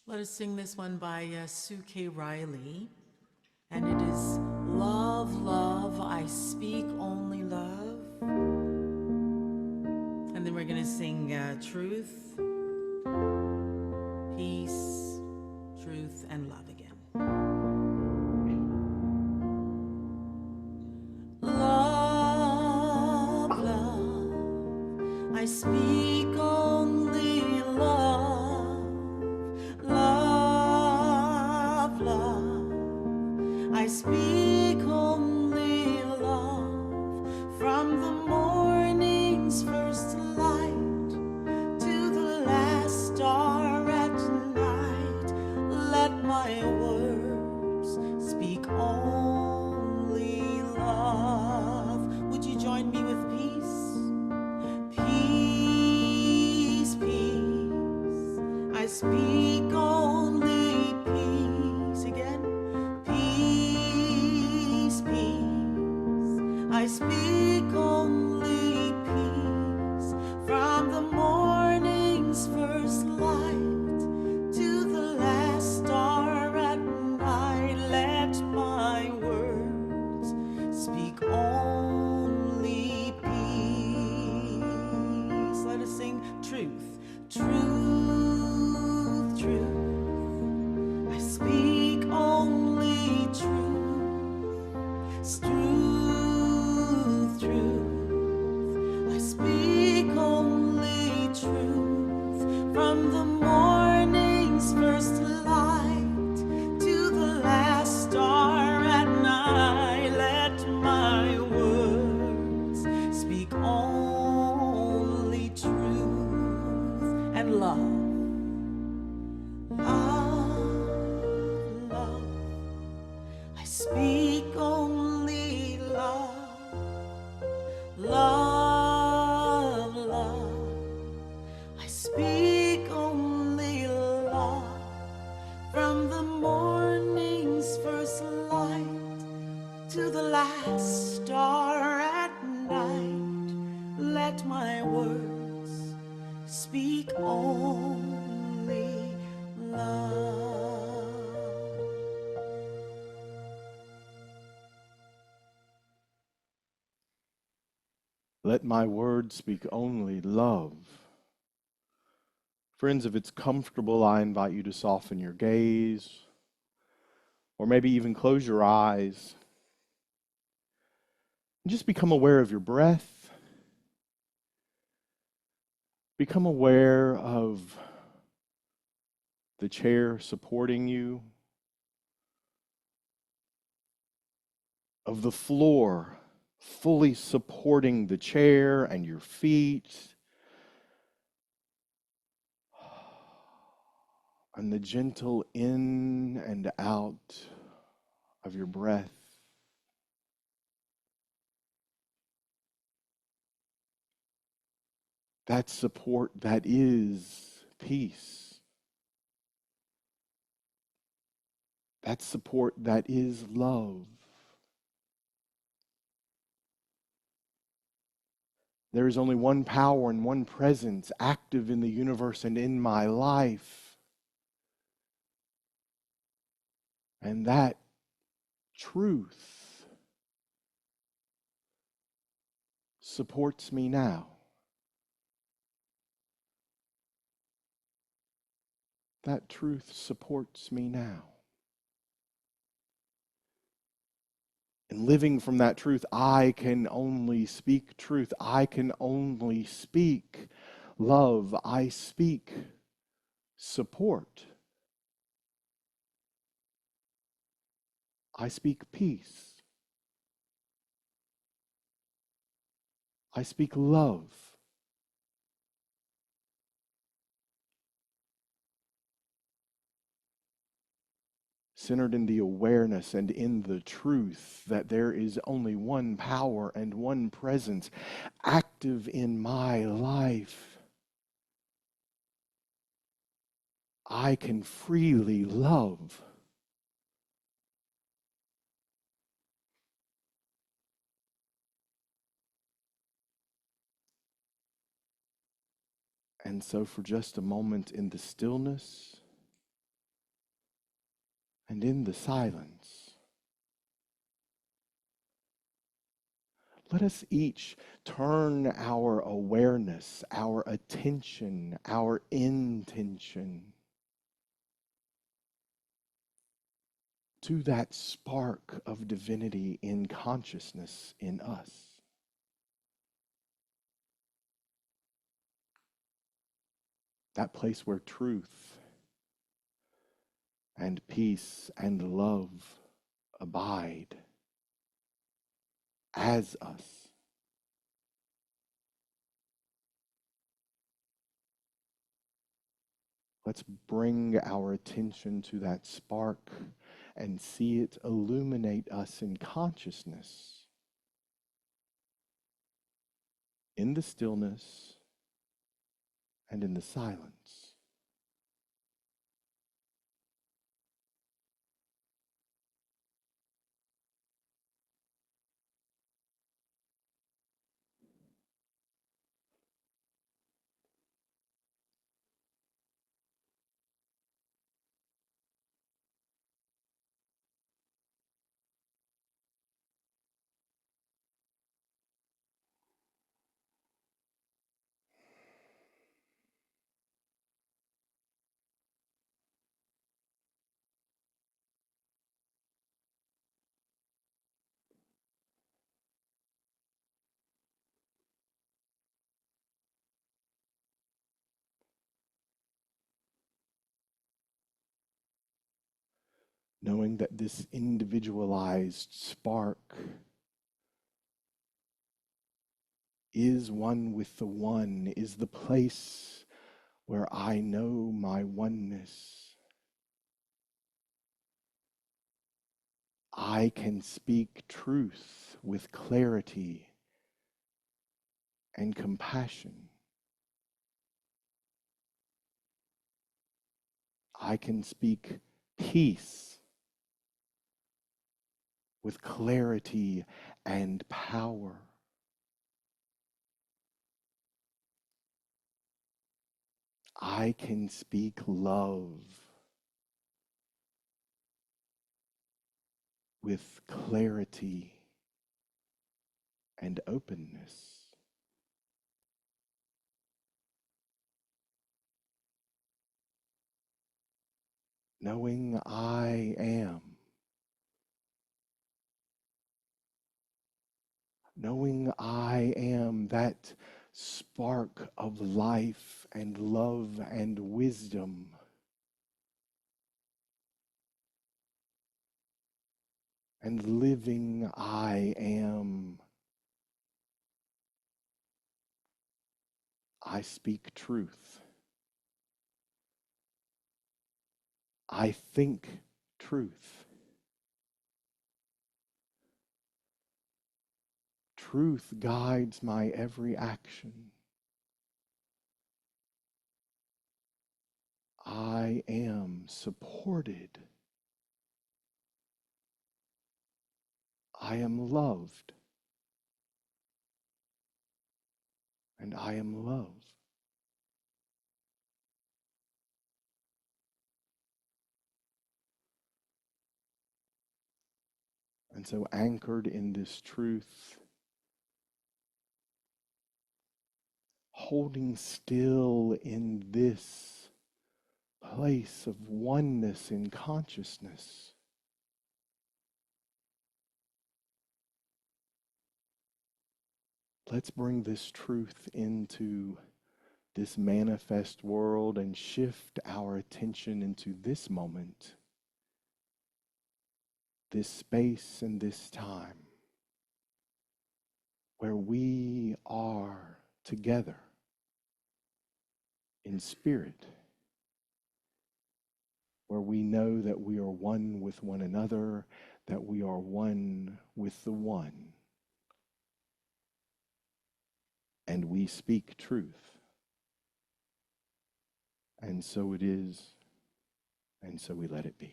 Let us sing this one by Sue K. Riley, and it is Love, Love, I Speak Only Love. And then we're going to sing Truth, Peace, Truth, and Love again. Love, love, I speak only love. Love, love, I speak only love. From the morning's first light to the last star at night, let my words speak only love. Would you join me with peace? Peace, peace, I speak only peace. Again, peace, peace, I speak only peace. From the morning's first light to the last star at night, let my words speak only peace. Let us sing truth, truth, truth, I speak only truth. Truth, truth, I speak only truth. From the morning's first light to the last star at night, let my words speak only truth and love. Love, love, I speak only love. Love, love, I speak only love. From the morning's first light to the last star at night, let my words speak only love. Let my words speak only love. Friends, if it's comfortable, I invite you to soften your gaze, or maybe even close your eyes, and just become aware of your breath. Become aware of the chair supporting you, of the floor fully supporting the chair and your feet, and the gentle in and out of your breath. That support that is peace. That support that is love. There is only one power and one presence active in the universe and in my life. And that truth supports me now. That truth supports me now. And living from that truth, I can only speak truth. I can only speak love. I speak support. I speak peace. I speak love. Centered in the awareness and in the truth that there is only one power and one presence active in my life, I can freely love. And so, for just a moment in the stillness, And in the silence, let us each turn our awareness, our attention, our intention to that spark of divinity in consciousness in us. That place where truth and peace and love abide as us. Let's bring our attention to that spark and see it illuminate us in consciousness, in the stillness and in the silence. Knowing that this individualized spark is one with the one, is the place where I know my oneness. I can speak truth with clarity and compassion. I can speak peace with clarity and power. I can speak love with clarity and openness. Knowing I am. Knowing I am that spark of life and love and wisdom. And living I am. I speak truth. I think truth. Truth guides my every action. I am supported. I am loved. And I am love. And so anchored in this truth, holding still in this place of oneness in consciousness, let's bring this truth into this manifest world and shift our attention into this moment, this space and this time, where we are together in spirit, where we know that we are one with one another, that we are one with the one, and we speak truth. And so it is, and so we let it be.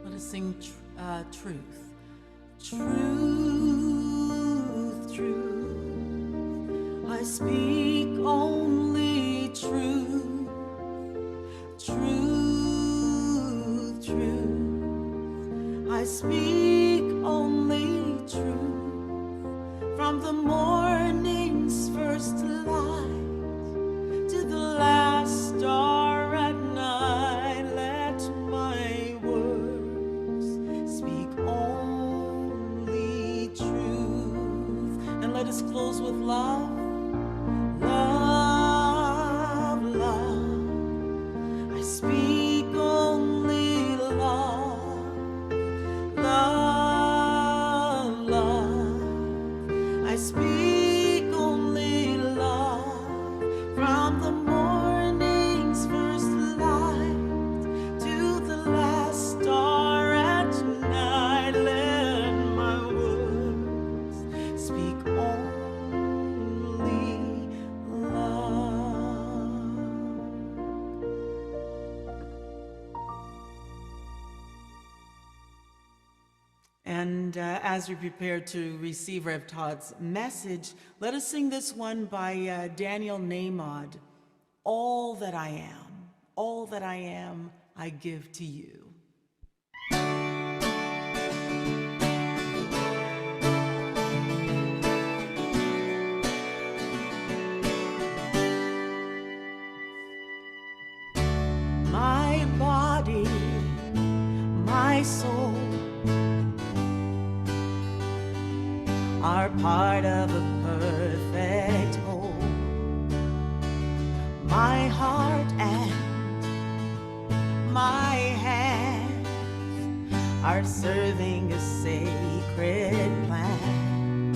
Let us sing truth. Truth, truth, I I speak only truth, truth, truth. I speak only truth. From the morning's first light to the last star at night, let my words speak only truth. And let us close with love. Love, love, I speak only love. Love, love, I speak only love. From the morning's first light to the last star at night, let my words speak only love. And as we prepare to receive Rev Todd's message, let us sing this one by Daniel Namod. All that I am, I give to you. My body, my soul are part of a perfect whole. My heart and my hands are serving a sacred plan.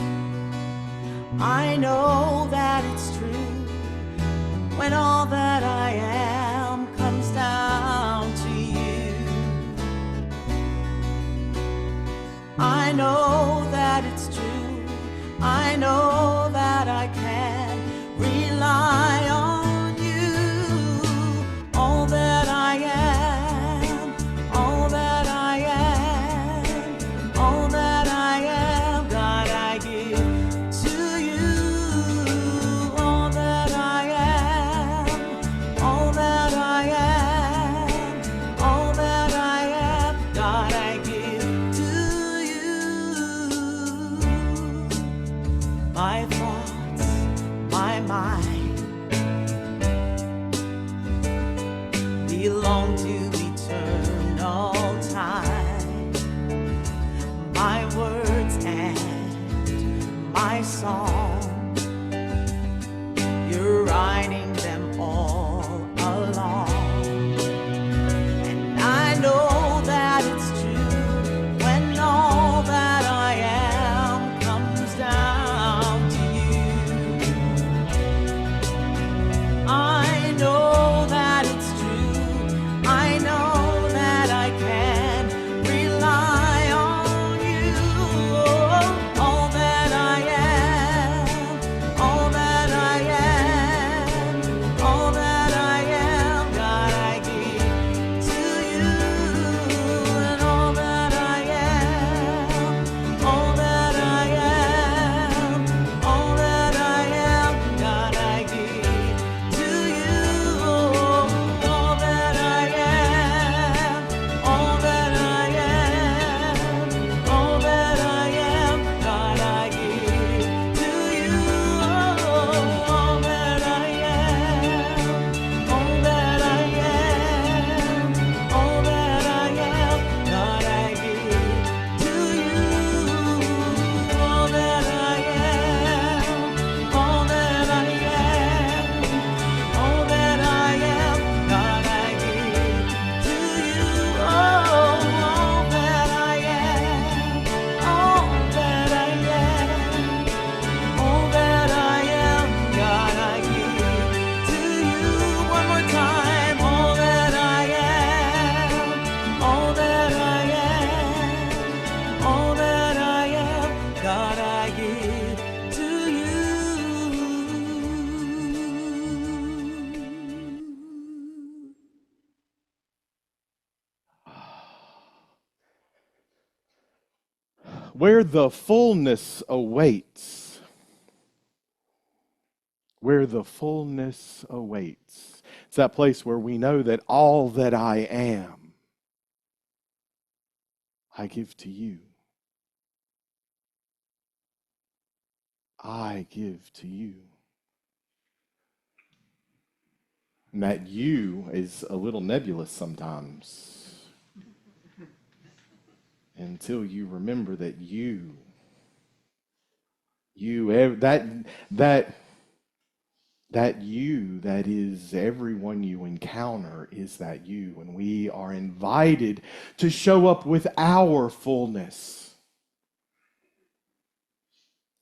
I know that it's true when all that I am comes down to you. I know that it's true. I know that I can rely on you. All that I am, all that I am, all that I am, God, I give to you. All that I am, all that I am, all that I am, God, I give to you. My thoughts, my mind belong to eternal time. My words and my song, you're writing them all along. And I know that it's true when all that I am comes down to you. I know that it's true. I know that I can rely on you. All that I am, all that I am, all that I am, God, I give to you. And all that I am, all that I am, all that I am, God, I give to you. All that I am, all that I am, all that I am, God, I give to you. All that I am, all that I am, all that I am, God, I give to you. All that I am, all that I am, all that I am, God, I give to you. All that I am, all that I am, all that I am, God, I give to you. One more time. All that I am, all that I am, all that I am, God, I give to you. Where the fullness awaits, where the fullness awaits. It's that place where we know that all that I am, I give to you. I give to you. And that you is a little nebulous sometimes until you remember that that you, that is everyone you encounter, is that you. And we are invited to show up with our fullness.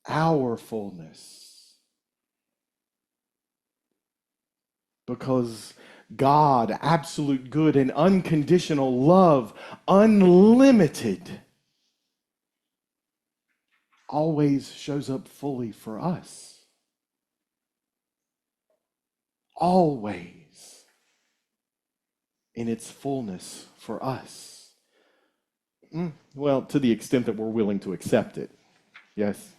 Our fullness. Because God, absolute good and unconditional love, unlimited, always shows up fully for us. Always in its fullness for us. Well, to the extent that we're willing to accept it. Yes.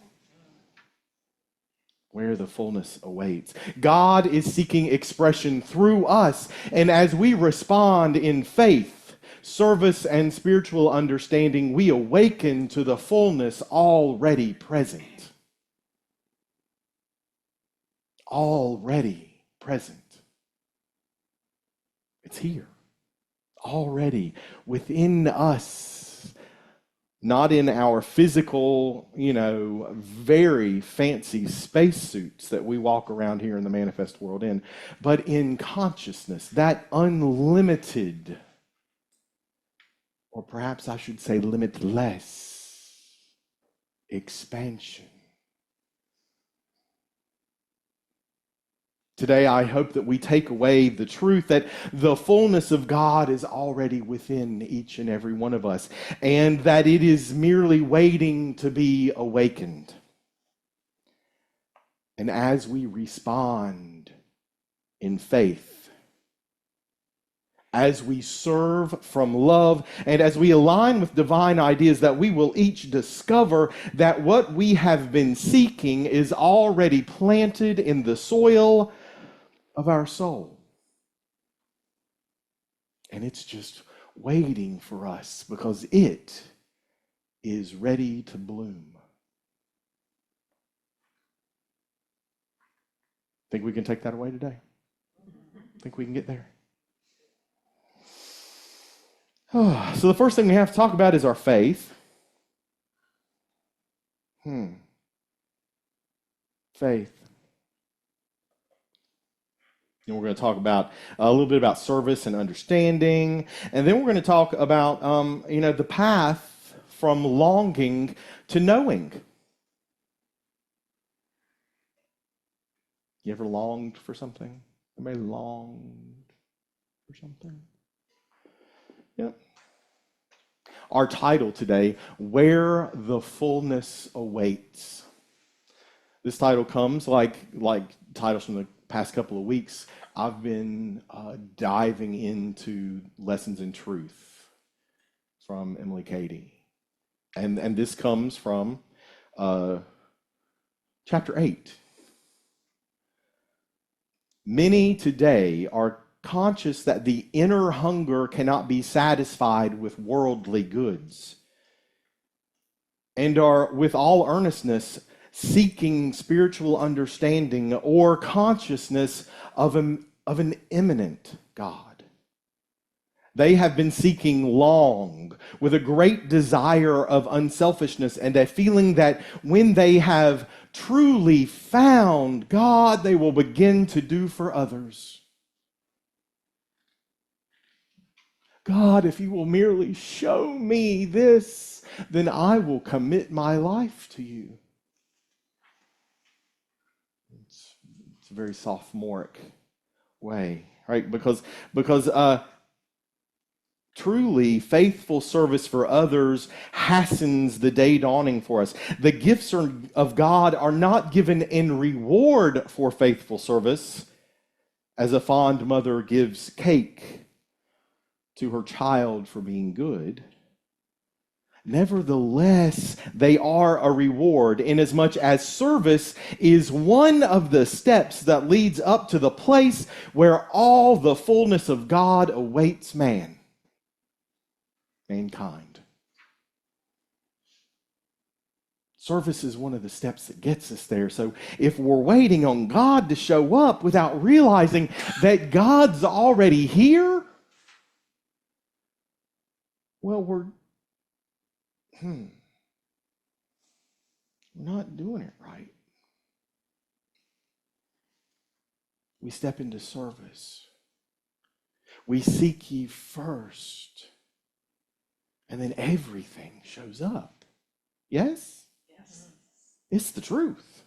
Where the fullness awaits. God is seeking expression through us, and as we respond in faith, service, and spiritual understanding, we awaken to the fullness already present. Already present. It's here. Already within us. Not in our physical, very fancy spacesuits that we walk around here in the manifest world in, but in consciousness, that unlimited, or perhaps I should say limitless, expansion. Today, I hope that we take away the truth that the fullness of God is already within each and every one of us, and that it is merely waiting to be awakened. And as we respond in faith, as we serve from love, and as we align with divine ideas, that we will each discover that what we have been seeking is already planted in the soil of our soul. And it's just waiting for us because it is ready to bloom. Think we can take that away today? Think we can get there? So the first thing we have to talk about is our faith. Faith. And we're going to talk about a little bit about service and understanding. And then we're going to talk about, the path from longing to knowing. You ever longed for something? Anybody longed for something? Yep. Our title today, Where the Fullness Awaits. This title comes like titles from the past couple of weeks. I've been diving into Lessons in Truth from Emily Cady. And this comes from chapter 8. Many today are conscious that the inner hunger cannot be satisfied with worldly goods, and are with all earnestness seeking spiritual understanding or consciousness of an immanent God. They have been seeking long with a great desire of unselfishness and a feeling that when they have truly found God, they will begin to do for others. God, if you will merely show me this, then I will commit my life to you. It's a very sophomoric way, right? Because truly faithful service for others hastens the day dawning for us. The gifts of God are not given in reward for faithful service, as a fond mother gives cake to her child for being good. Nevertheless, they are a reward, inasmuch as service is one of the steps that leads up to the place where all the fullness of God awaits mankind. Service is one of the steps that gets us there. So if we're waiting on God to show up without realizing that God's already here, well, we're not doing it right. We step into service. We seek ye first, and then everything shows up. Yes? Yes. It's the truth.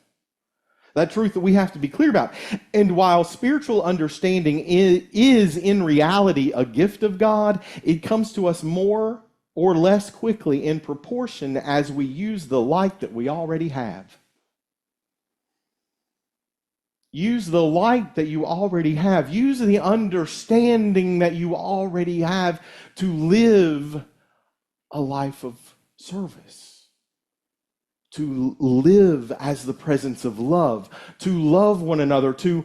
That truth that we have to be clear about. And while spiritual understanding is in reality a gift of God, it comes to us more or less quickly in proportion as we use the light that we already have. Use the light that you already have. Use the understanding that you already have to live a life of service. To live as the presence of love. To love one another. To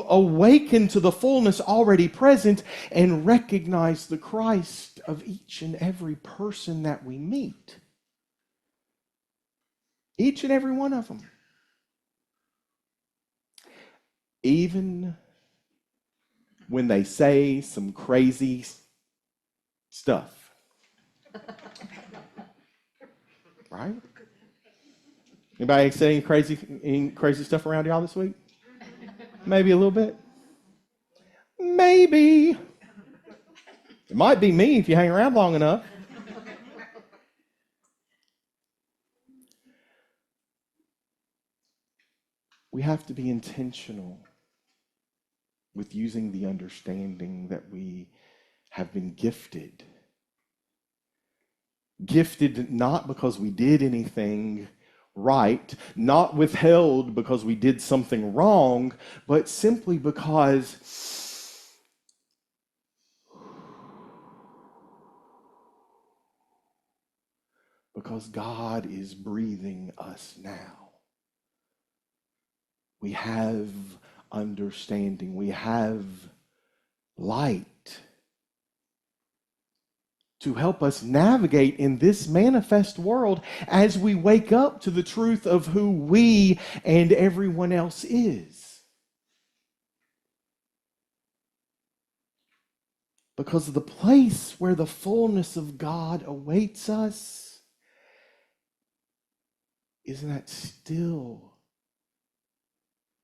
awaken to the fullness already present and recognize the Christ of each and every person that we meet. Each and every one of them. Even when they say some crazy stuff. Right? Anybody say any crazy stuff around y'all this week? Maybe a little bit? Maybe. It might be me if you hang around long enough. We have to be intentional with using the understanding that we have been gifted. Gifted not because we did anything right, not withheld because we did something wrong, but simply because God is breathing us now. We have understanding. We have light to help us navigate in this manifest world as we wake up to the truth of who we and everyone else is. Because the place where the fullness of God awaits us is that still,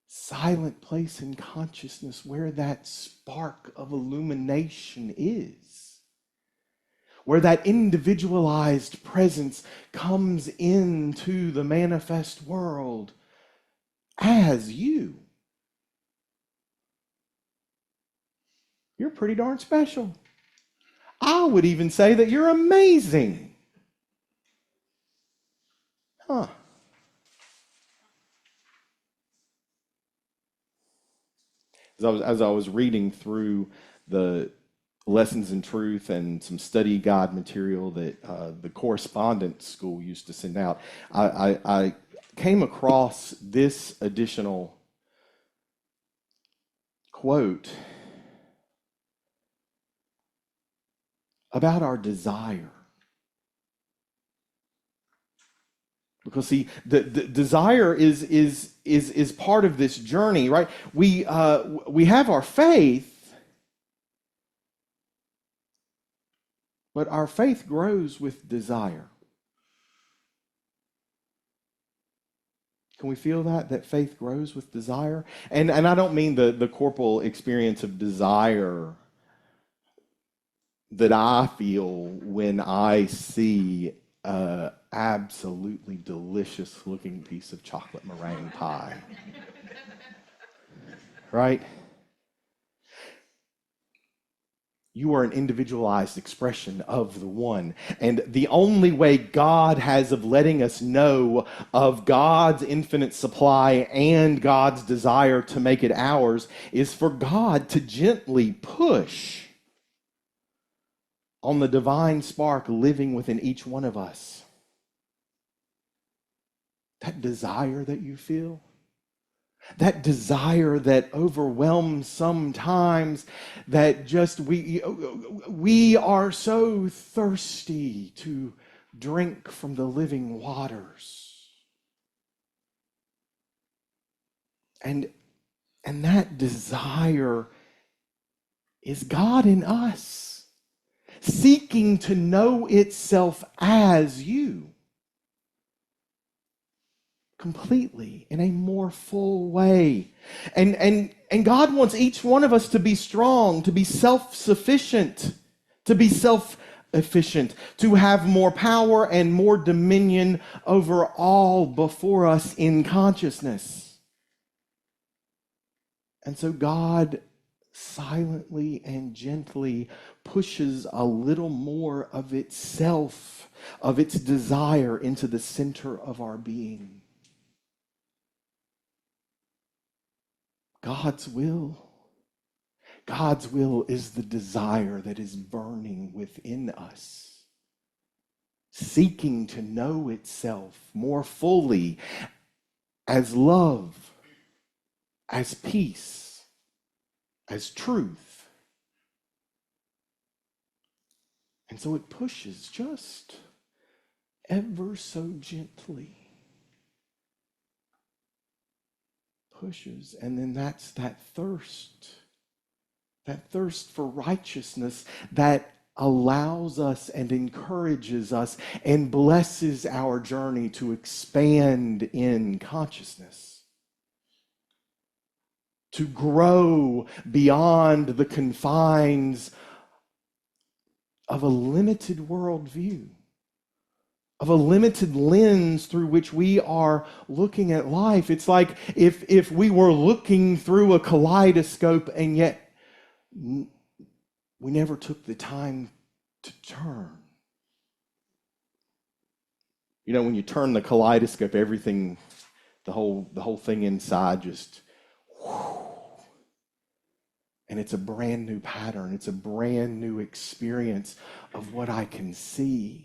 silent place in consciousness where that spark of illumination is. Where that individualized presence comes into the manifest world as you. You're pretty darn special. I would even say that you're amazing. Huh. As I was reading through the Lessons in Truth and some study guide material that the correspondence school used to send out, I came across this additional quote about our desire. Because see, the desire is part of this journey, right? We have our faith, but our faith grows with desire. Can we feel that faith grows with desire? And I don't mean the corporal experience of desire that I feel when I see an absolutely delicious looking piece of chocolate meringue pie. Right? You are an individualized expression of the one. And the only way God has of letting us know of God's infinite supply and God's desire to make it ours is for God to gently push on the divine spark living within each one of us. That desire that you feel, that desire that overwhelms sometimes, that just we are so thirsty to drink from the living waters. And that desire is God in us, seeking to know itself as you, completely, in a more full way. And God wants each one of us to be strong, to be self-sufficient, to be self-efficient, to have more power and more dominion over all before us in consciousness. And so God silently and gently pushes a little more of itself, of its desire, into the center of our being. God's will. God's will is the desire that is burning within us, seeking to know itself more fully as love, as peace, as truth. And so it pushes just ever so gently. Pushes. And then that's that thirst for righteousness that allows us and encourages us and blesses our journey to expand in consciousness, to grow beyond the confines of a limited worldview, of a limited lens through which we are looking at life. It's like if we were looking through a kaleidoscope and yet we never took the time to turn. You know, when you turn the kaleidoscope, everything, the whole thing inside just, and it's a brand new pattern. It's a brand new experience of what I can see.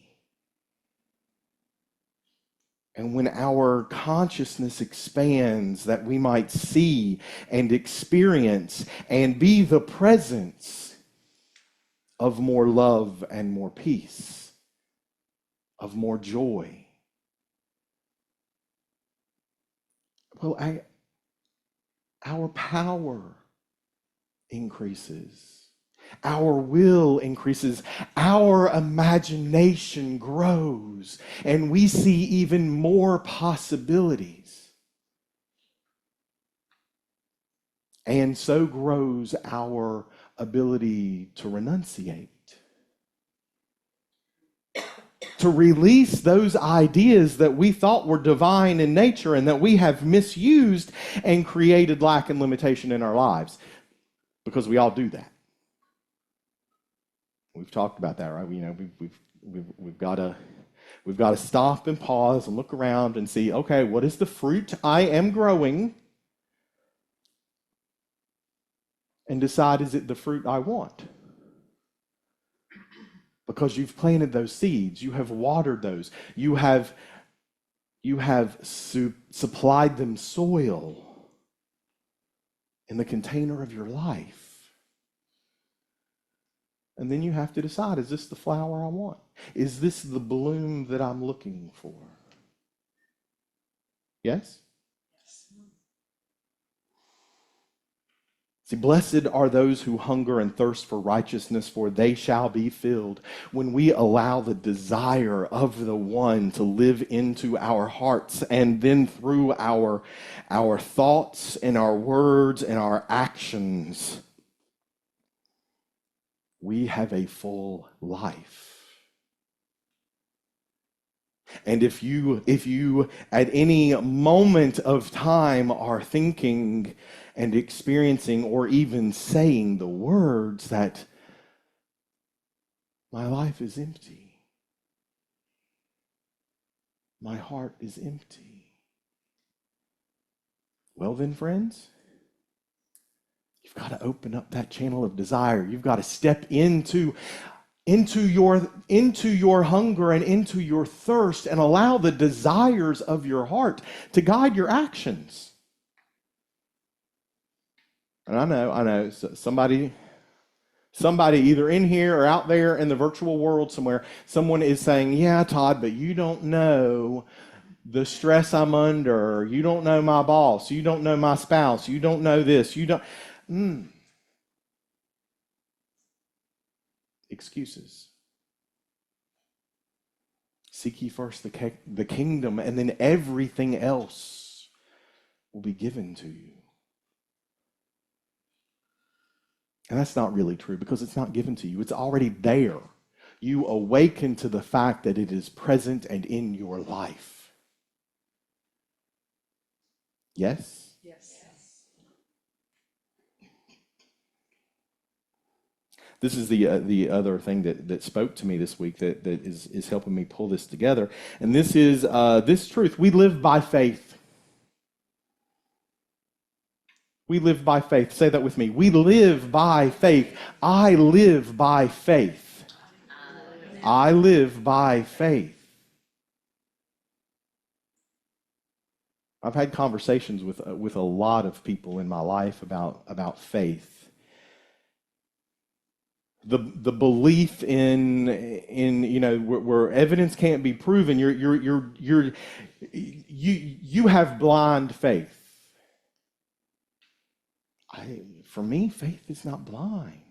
And when our consciousness expands, that we might see and experience and be the presence of more love and more peace, of more joy. Well, our power increases. Our will increases. Our imagination grows. And we see even more possibilities. And so grows our ability to renunciate, to release those ideas that we thought were divine in nature and that we have misused and created lack and limitation in our lives. Because we all do that. We've talked about that, right? You know, we've got to stop and pause and look around and see, okay, what is the fruit I am growing? And decide, is it the fruit I want? Because you've planted those seeds, you have watered those, you have supplied them soil in the container of your life. And then you have to decide, is this the flower I want? Is this the bloom that I'm looking for? Yes? See, blessed are those who hunger and thirst for righteousness, for they shall be filled. When we allow the desire of the one to live into our hearts, and then through our thoughts and our words and our actions, we have a full life. And if you at any moment of time are thinking and experiencing or even saying the words that my life is empty, my heart is empty, well then, friends, you've got to open up that channel of desire. You've got to step into into your hunger and into your thirst, and allow the desires of your heart to guide your actions. And I know, somebody either in here or out there in the virtual world somewhere, someone is saying, yeah, Todd, but you don't know the stress I'm under. You don't know my boss. You don't know my spouse. You don't know this. You don't. Excuses. Seek ye first the kingdom, and then everything else will be given to you. And that's not really true, because it's not given to you. It's already there. You awaken to the fact that it is present and in your life. Yes? Yes. This is the other thing that spoke to me this week that is helping me pull this together. And this is this truth. We live by faith. We live by faith. Say that with me. We live by faith. I live by faith. I live by faith. I've had conversations with a lot of people in my life about faith. The belief in where evidence can't be proven, you have blind faith. For me, faith is not blind.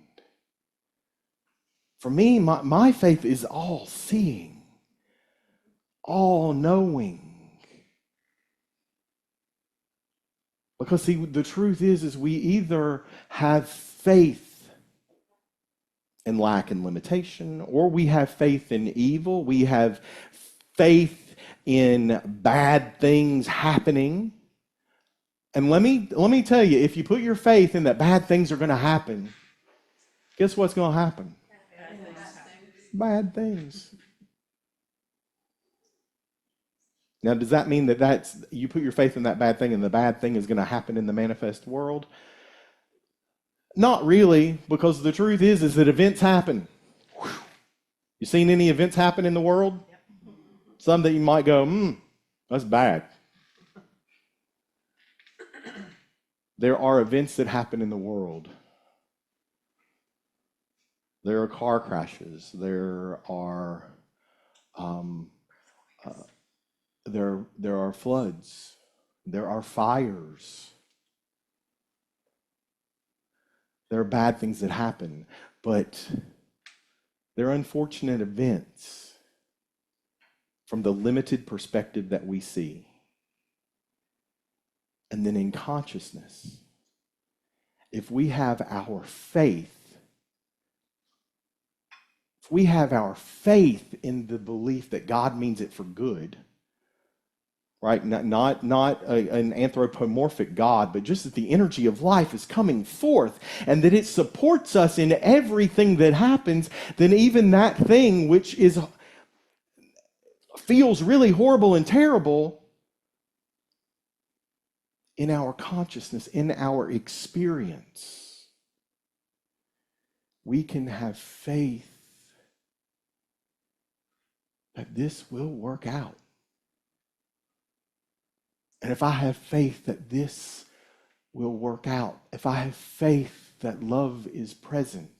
For me, my faith is all seeing, all knowing. Because see, the truth is we either have faith in lack and limitation, or we have faith in evil. We have faith in bad things happening. And let me tell you, if you put your faith in that bad things are going to happen, guess what's going to happen? Bad things. Now, does that mean that you put your faith in that bad thing and the bad thing is going to happen in the manifest world? Not really, because the truth is that events happen. You seen any events happen in the world? Some that you might go, that's bad. There are events that happen in the world. There are car crashes. There are floods. There are fires. There are bad things that happen, but they're unfortunate events from the limited perspective that we see. And then in consciousness, if we have our faith, in the belief that God means it for good, right? Not an anthropomorphic God, but just that the energy of life is coming forth and that it supports us in everything that happens, then even that thing which feels really horrible and terrible, in our consciousness, in our experience, we can have faith that this will work out. And if I have faith that this will work out, if I have faith that love is present,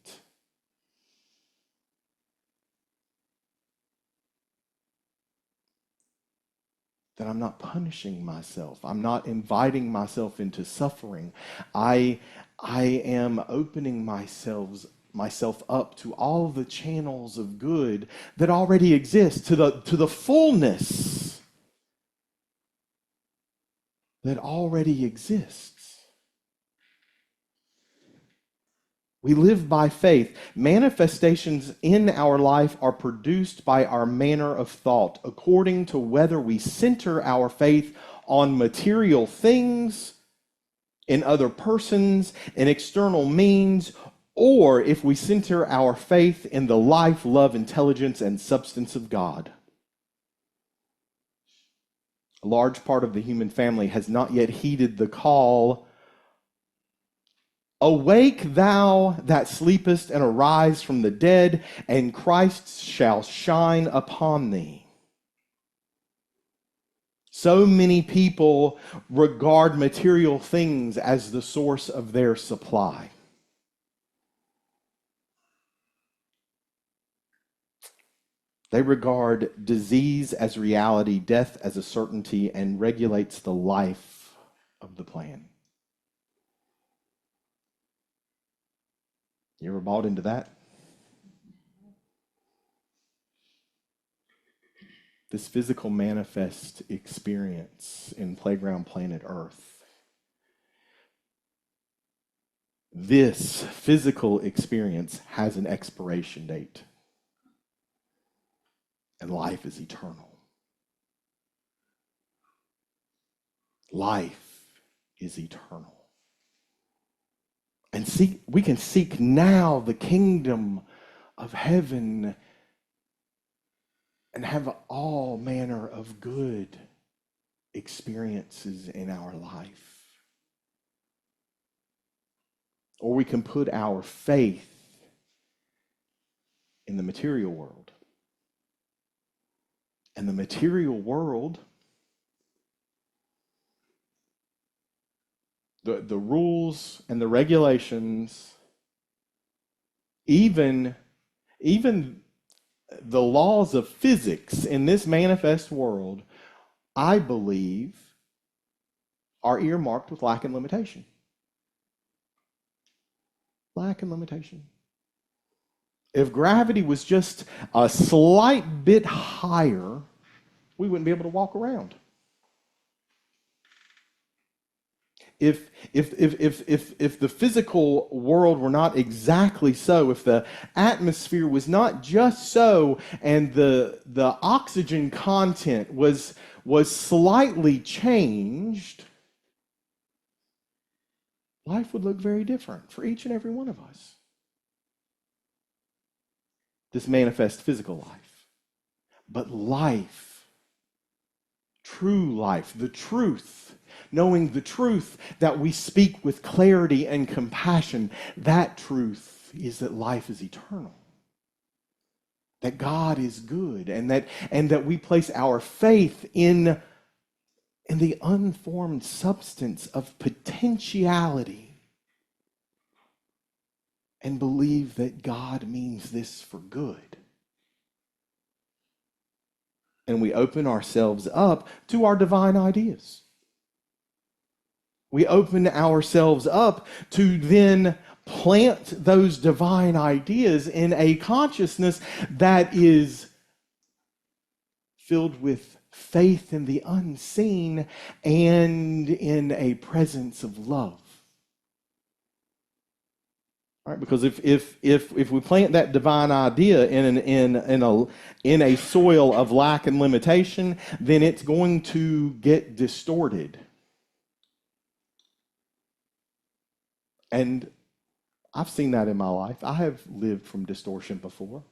that I'm not punishing myself, I'm not inviting myself into suffering, I am opening myself up to all the channels of good that already exist, to the fullness that already exists. We live by faith. Manifestations in our life are produced by our manner of thought, according to whether we center our faith on material things, in other persons, in external means, or if we center our faith in the life, love, intelligence, and substance of God. A large part of the human family has not yet heeded the call Awake thou that sleepest, and arise from the dead, and Christ shall shine upon thee. So many people regard material things as the source of their supply. They regard disease as reality, death as a certainty, and regulates the life of the plan. You ever bought into that? This physical manifest experience in Playground Planet Earth. This physical experience has an expiration date. And life is eternal. Life is eternal. And we can seek now the kingdom of heaven and have all manner of good experiences in our life. Or we can put our faith in the material world. And the material world, the rules and the regulations, even the laws of physics in this manifest world, I believe, are earmarked with lack and limitation. Lack and limitation. If gravity was just a slight bit higher, we wouldn't be able to walk around. If the physical world were not exactly so, if the atmosphere was not just so, and the oxygen content was slightly changed, life would look very different for each and every one of us. This manifest physical life. But life, true life, the truth, knowing the truth that we speak with clarity and compassion, that truth is that life is eternal. That God is good, and that we place our faith in the unformed substance of potentiality and believe that God means this for good. And we open ourselves up to our divine ideas. We open ourselves up to then plant those divine ideas in a consciousness that is filled with faith in the unseen and in a presence of love. All right, because if we plant that divine idea in a soil of lack and limitation, then it's going to get distorted. And I've seen that in my life. I have lived from distortion before.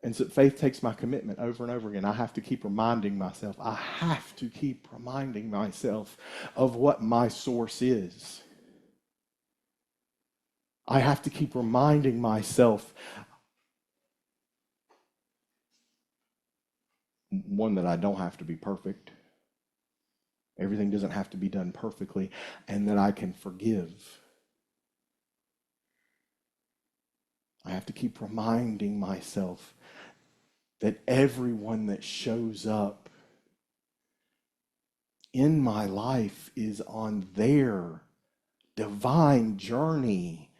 And so faith takes my commitment over and over again. I have to keep reminding myself. I have to keep reminding myself of what my source is. I have to keep reminding myself, one, that I don't have to be perfect. Everything doesn't have to be done perfectly, and that I can forgive. I have to keep reminding myself that everyone that shows up in my life is on their divine journey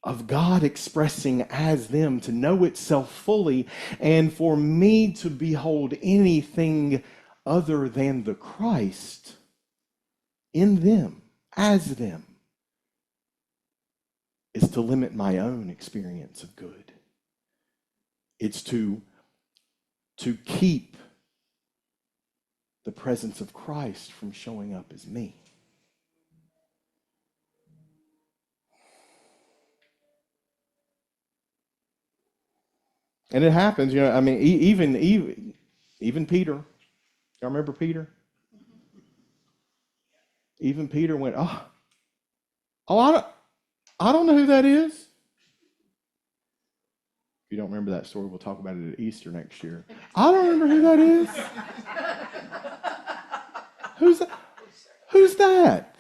of God expressing as them to know itself fully, and for me to behold anything other than the Christ in them, as them, is to limit my own experience of good. It's to keep the presence of Christ from showing up as me. And it happens, even Peter. Y'all remember Peter? Even Peter went, oh, I don't know who that is. If you don't remember that story, we'll talk about it at Easter next year. I don't remember who that is. Who's that? Who's that?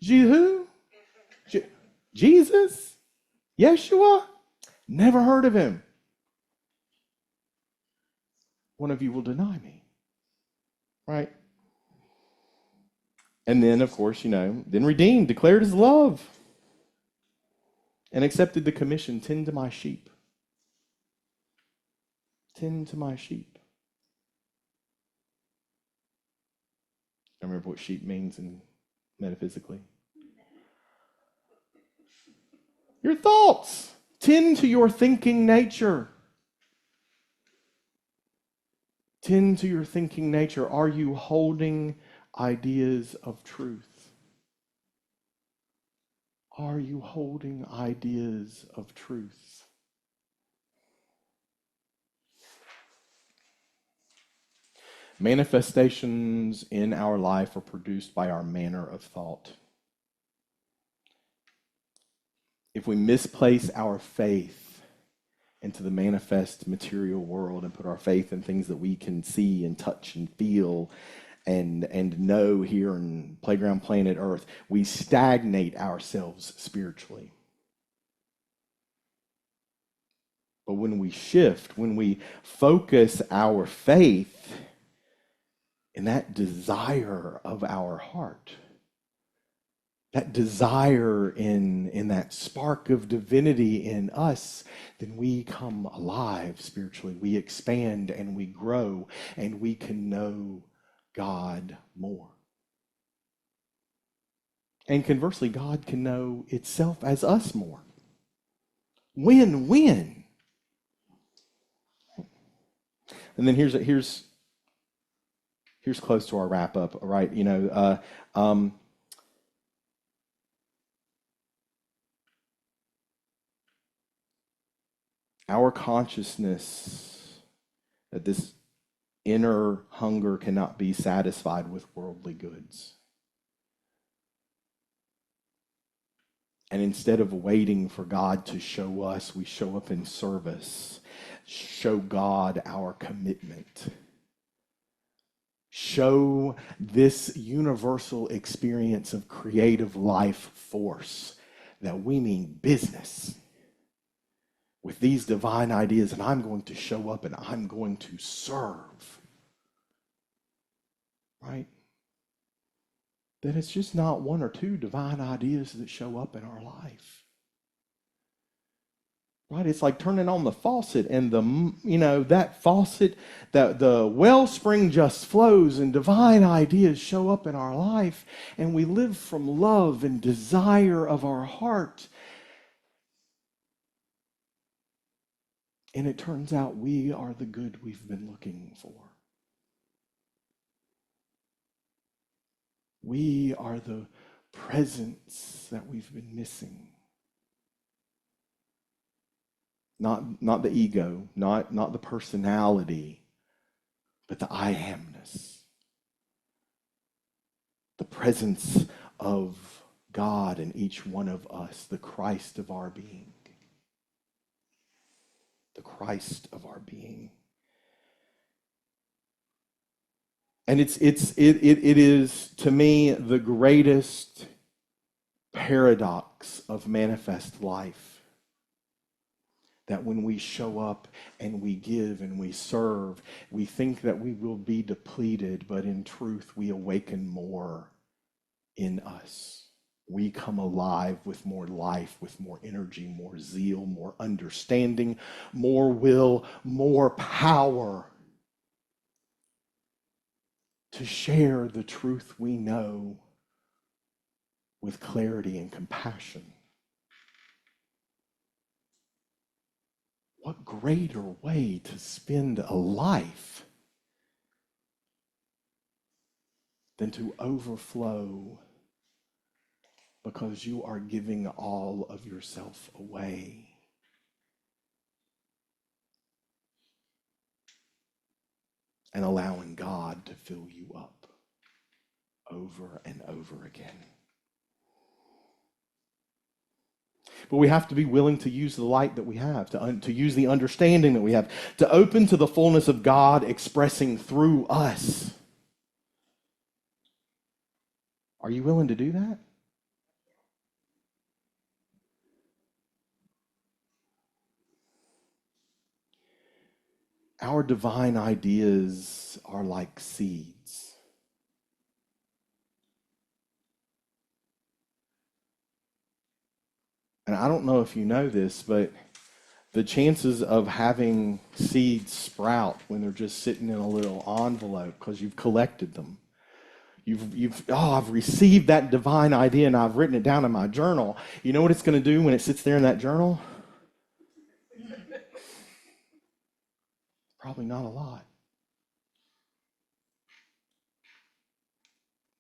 Who? Jesus? Yeshua? Never heard of him. One of you will deny me. Right? And then, of course, then redeemed, declared his love, and accepted the commission, tend to my sheep. Tend to my sheep. I remember what sheep means metaphysically. Your thoughts. Tend to your thinking nature. Tend to your thinking nature. Are you holding ideas of truth? Are you holding ideas of truth? Manifestations in our life are produced by our manner of thought. If we misplace our faith into the manifest material world and put our faith in things that we can see and touch and feel and know here on playground planet Earth, we stagnate ourselves spiritually. But when we shift, when we focus our faith in that desire of our heart, that desire in that spark of divinity in us, then we come alive spiritually. We expand and we grow and we can know God more. And conversely, God can know itself as us more. Win-win. And then here's close to our wrap up, right? Our consciousness that this inner hunger cannot be satisfied with worldly goods. And instead of waiting for God to show us, we show up in service. Show God our commitment. Show this universal experience of creative life force that we mean business with these divine ideas, and I'm going to show up and I'm going to serve. Right? That it's just not one or two divine ideas that show up in our life. Right? It's like turning on the faucet and that faucet, the wellspring just flows and divine ideas show up in our life and we live from love and desire of our heart. And it turns out we are the good we've been looking for. We are the presence that we've been missing. Not the ego, not the personality, but the I amness. The presence of God in each one of us, the Christ of our being. The Christ of our being. And it is, to me, the greatest paradox of manifest life. That when we show up and we give and we serve, we think that we will be depleted, but in truth, we awaken more in us. We come alive with more life, with more energy, more zeal, more understanding, more will, more power to share the truth we know with clarity and compassion. What greater way to spend a life than to overflow because you are giving all of yourself away. And allowing God to fill you up. over and over again. But we have to be willing to use the light that we have, to use the understanding that we have, to open to the fullness of God expressing through us. Are you willing to do that? Our divine ideas are like seeds. And I don't know if you know this, but the chances of having seeds sprout when they're just sitting in a little envelope because you've collected them. I've received that divine idea and I've written it down in my journal. You know what it's going to do when it sits there in that journal? Probably not a lot.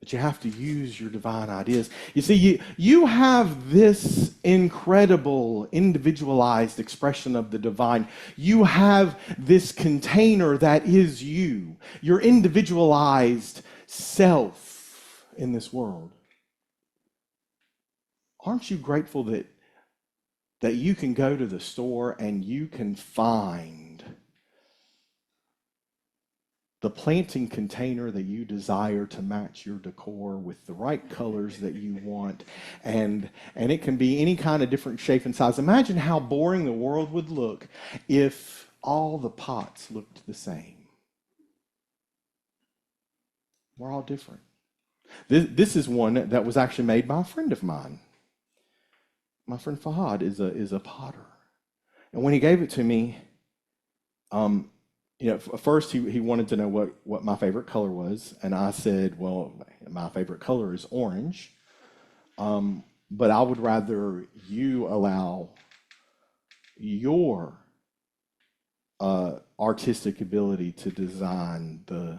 But you have to use your divine ideas. You see, you have this incredible individualized expression of the divine. You have this container that is you, your individualized self in this world. Aren't you grateful that you can go to the store and you can find the planting container that you desire to match your decor with the right colors that you want, and it can be any kind of different shape and size. Imagine how boring the world would look if all the pots looked the same. We're all different. This is one that was actually made by a friend of mine. My friend Fahad is a potter, and when he gave it to me, first he wanted to know what my favorite color was, and I said, well, my favorite color is orange, but I would rather you allow your artistic ability to design the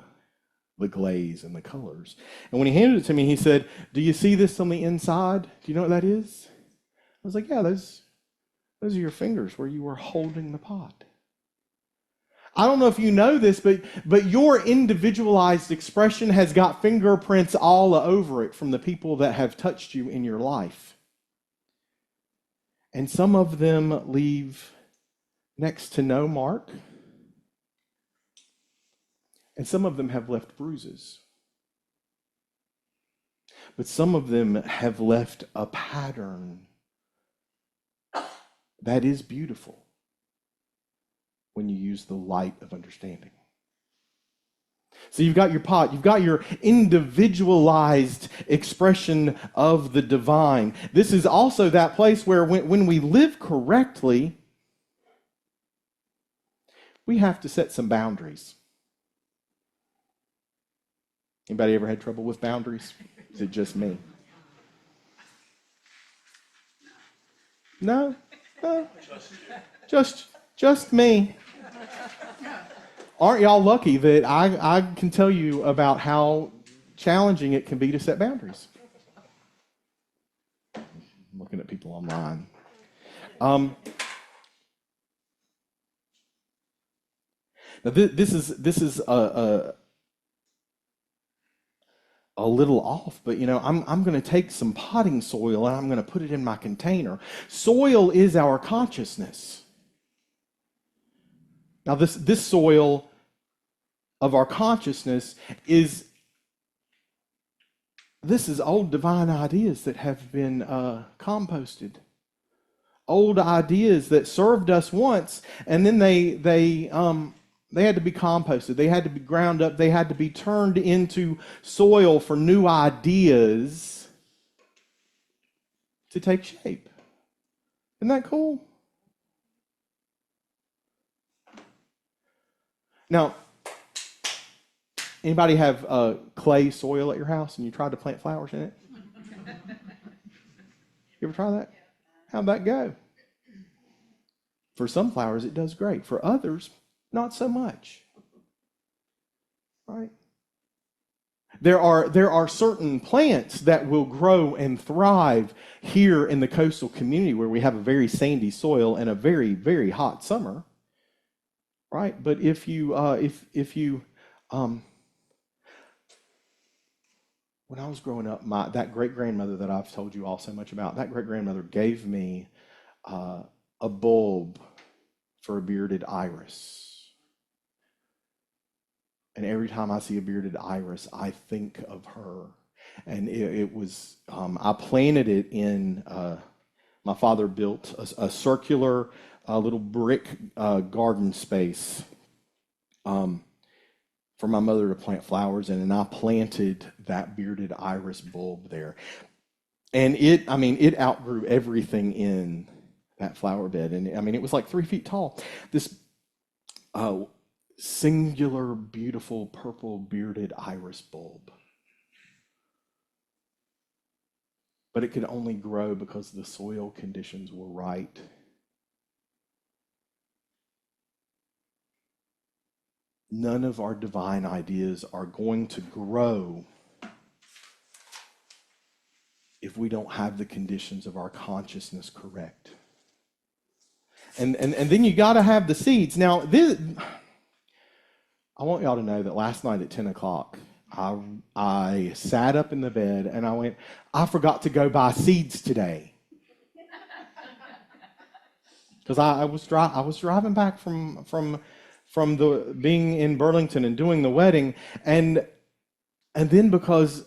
glaze and the colors. And when he handed it to me, he said, do you see this on the inside? Do you know what that is? I was like, yeah, those are your fingers where you were holding the pot. I don't know if you know this, but your individualized expression has got fingerprints all over it from the people that have touched you in your life. And some of them leave next to no mark. And some of them have left bruises. But some of them have left a pattern that is beautiful when you use the light of understanding. So you've got your pot, you've got your individualized expression of the divine. This is also that place where when we live correctly, we have to set some boundaries. Anybody ever had trouble with boundaries? Is it just me? No? Just me. Aren't y'all lucky that I can tell you about how challenging it can be to set boundaries? I'm looking at people online. Now this is a little off, but I'm going to take some potting soil and I'm going to put it in my container. Soil is our consciousness. Now this soil of our consciousness is old divine ideas that have been composted. Old ideas that served us once, and then they had to be composted. They had to be ground up. They had to be turned into soil for new ideas to take shape. Isn't that cool? Now, anybody have clay soil at your house and you tried to plant flowers in it? You ever try that? How'd that go? For some flowers, it does great. For others, not so much. Right? There are certain plants that will grow and thrive here in the coastal community where we have a very sandy soil and a very, very hot summer. Right? But if you When I was growing up, that great grandmother that I've told you all so much about, that great grandmother gave me uh, a bulb for a bearded iris. And every time I see a bearded iris, I think of her. And it was, I planted it in, my father built a circular little brick garden space for my mother to plant flowers in. And I planted that bearded iris bulb there. And it outgrew everything in that flower bed. And I mean, it was like 3 feet tall. This uh, singular, beautiful, purple bearded iris bulb. But it could only grow because the soil conditions were right. None of our divine ideas are going to grow if we don't have the conditions of our consciousness correct. And then you got to have the seeds. Now, I want y'all to know that last night at 10 o'clock, I sat up in the bed and I went, I forgot to go buy seeds today. Because I was driving back from the being in Burlington and doing the wedding, and then because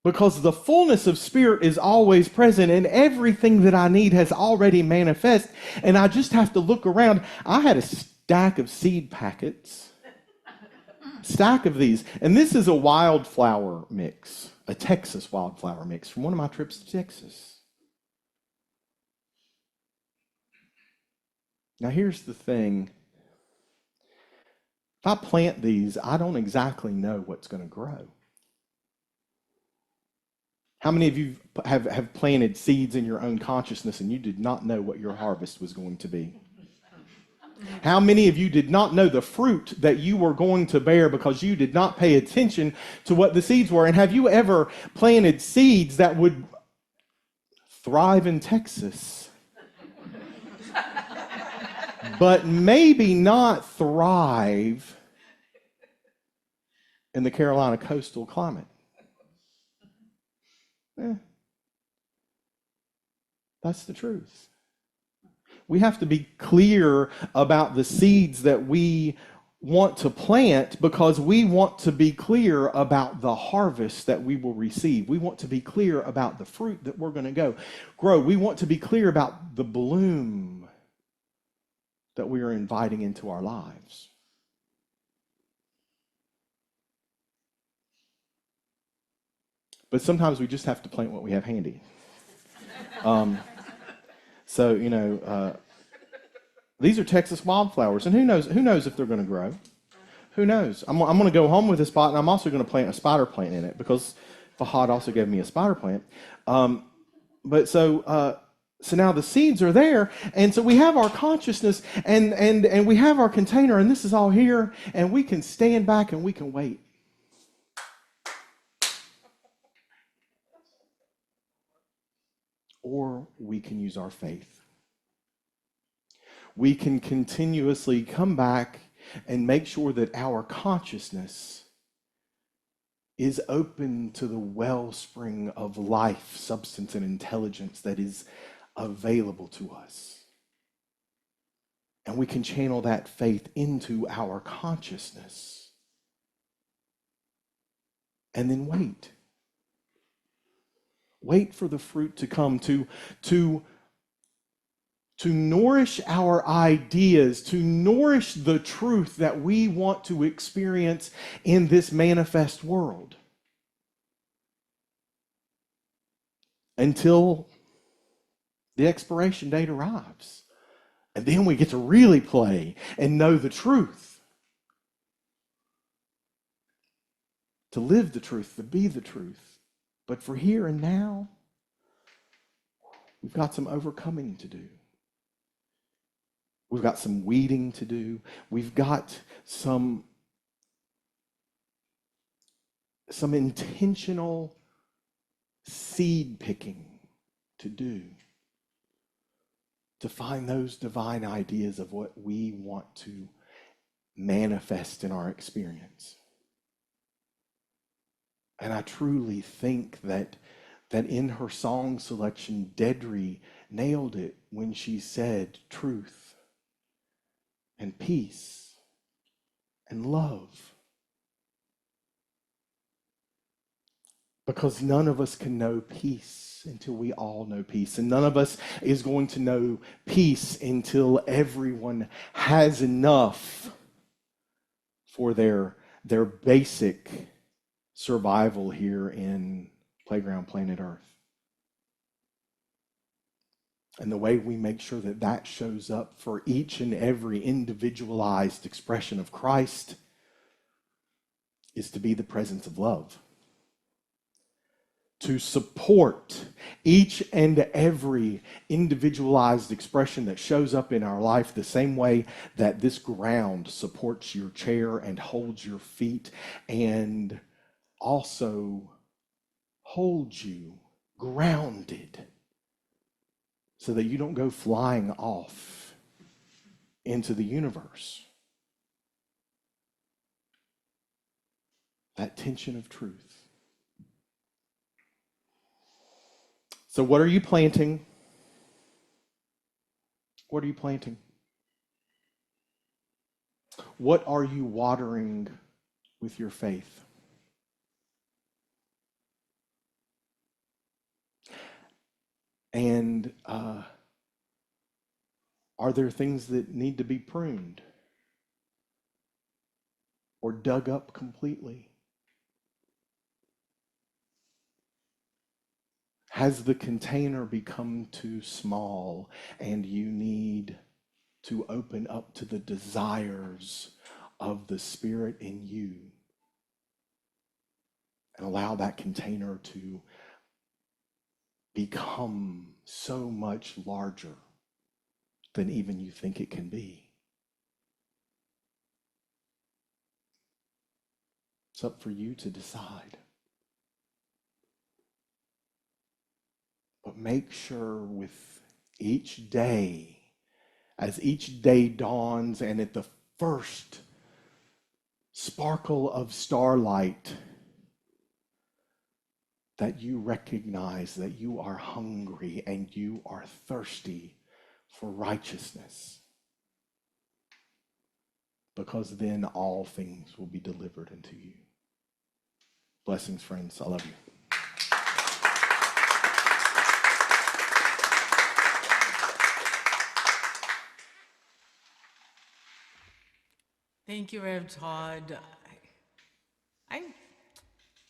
the fullness of Spirit is always present and everything that I need has already manifest, and I just have to look around. I had a stack of seed packets, stack of these, and this is a wildflower mix, a Texas wildflower mix from one of my trips to Texas. Now here's the thing. If I plant these, I don't exactly know what's going to grow. How many of you have planted seeds in your own consciousness and you did not know what your harvest was going to be? How many of you did not know the fruit that you were going to bear because you did not pay attention to what the seeds were? And have you ever planted seeds that would thrive in Texas, but maybe not thrive in the Carolina coastal climate? That's the truth. We have to be clear about the seeds that we want to plant because we want to be clear about the harvest that we will receive. We want to be clear about the fruit that we're going to grow. We want to be clear about the bloom that we are inviting into our lives. But sometimes we just have to plant what we have handy. So, these are Texas wildflowers, and who knows if they're going to grow? Who knows? I'm going to go home with this pot, and I'm also going to plant a spider plant in it because Fahad also gave me a spider plant. So now the seeds are there, and so we have our consciousness, and we have our container, and this is all here, and we can stand back and we can wait. Or we can use our faith. We can continuously come back and make sure that our consciousness is open to the wellspring of life, substance, and intelligence that is available to us. And we can channel that faith into our consciousness. And then wait. Wait for the fruit to come, to nourish our ideas, to nourish the truth that we want to experience in this manifest world. Until the expiration date arrives. And then we get to really play and know the truth. To live the truth, to be the truth. But for here and now, we've got some overcoming to do. We've got some weeding to do. We've got some intentional seed picking to do to find those divine ideas of what we want to manifest in our experience. And I truly think that in her song selection, Deidrey nailed it when she said truth and peace and love. Because none of us can know peace until we all know peace. And none of us is going to know peace until everyone has enough for their basic survival here in Playground Planet Earth. And the way we make sure that that shows up for each and every individualized expression of Christ is to be the presence of love. To support each and every individualized expression that shows up in our life the same way that this ground supports your chair and holds your feet and also holds you grounded so that you don't go flying off into the universe. That tension of truth. So what are you planting? What are you planting? What are you watering with your faith? And are there things that need to be pruned or dug up completely? Has the container become too small and you need to open up to the desires of the Spirit in you and allow that container to become so much larger than even you think it can be? It's up for you to decide. But make sure with each day, as each day dawns and at the first sparkle of starlight, that you recognize that you are hungry and you are thirsty for righteousness. Because then all things will be delivered unto you. Blessings, friends. I love you. Thank you, Rev Todd.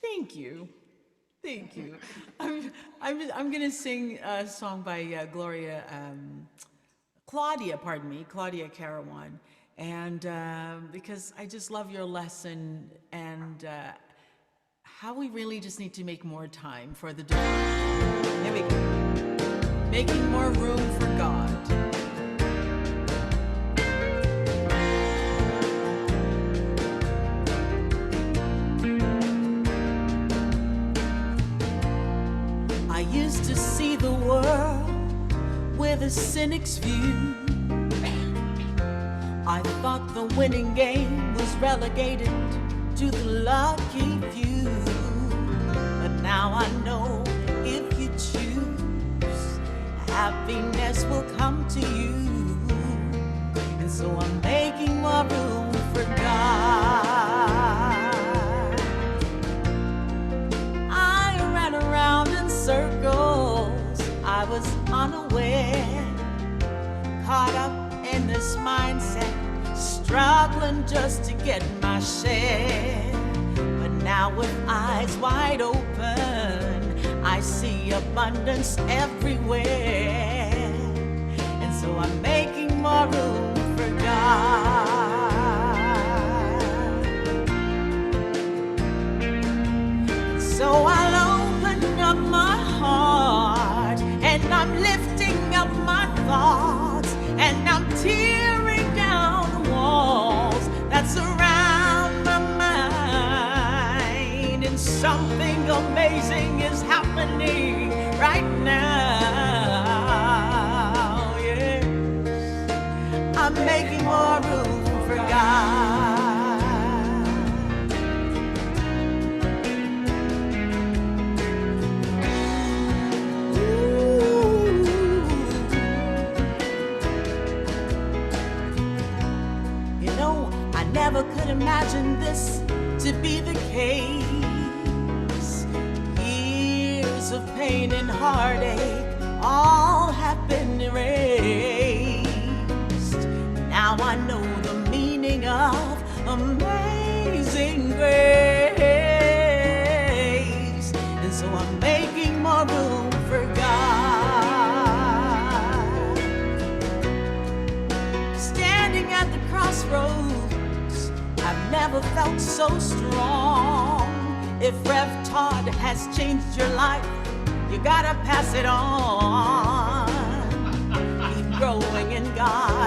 Thank you. Thank you. I'm gonna sing a song by Claudia Carawan, and because I just love your lesson and how we really just need to make more time for the divine. Here we go. Making more room for God. I used to see the world with a cynic's view. I thought the winning game was relegated to the lucky few. But now I know if you choose, happiness will come to you. And so I'm making more room for God. I ran around in circles, I was unaware, caught up in this mindset, struggling just to get my share. But now with eyes wide open, I see abundance everywhere. And so I'm making more room for God. And so I'll open up my heart, and I'm lifting up my thoughts, and I'm tearing down the walls that surround my mind. And something amazing is happening right now. Yes, I'm making more room for God. imagine this to be the case. Years of pain and heartache all have been erased. Now I know the meaning of amazing grace, and so I'm making more room for God. Standing at the crossroads, I've never felt so strong. If Rev Todd has changed your life, you gotta pass it on. Keep growing in God.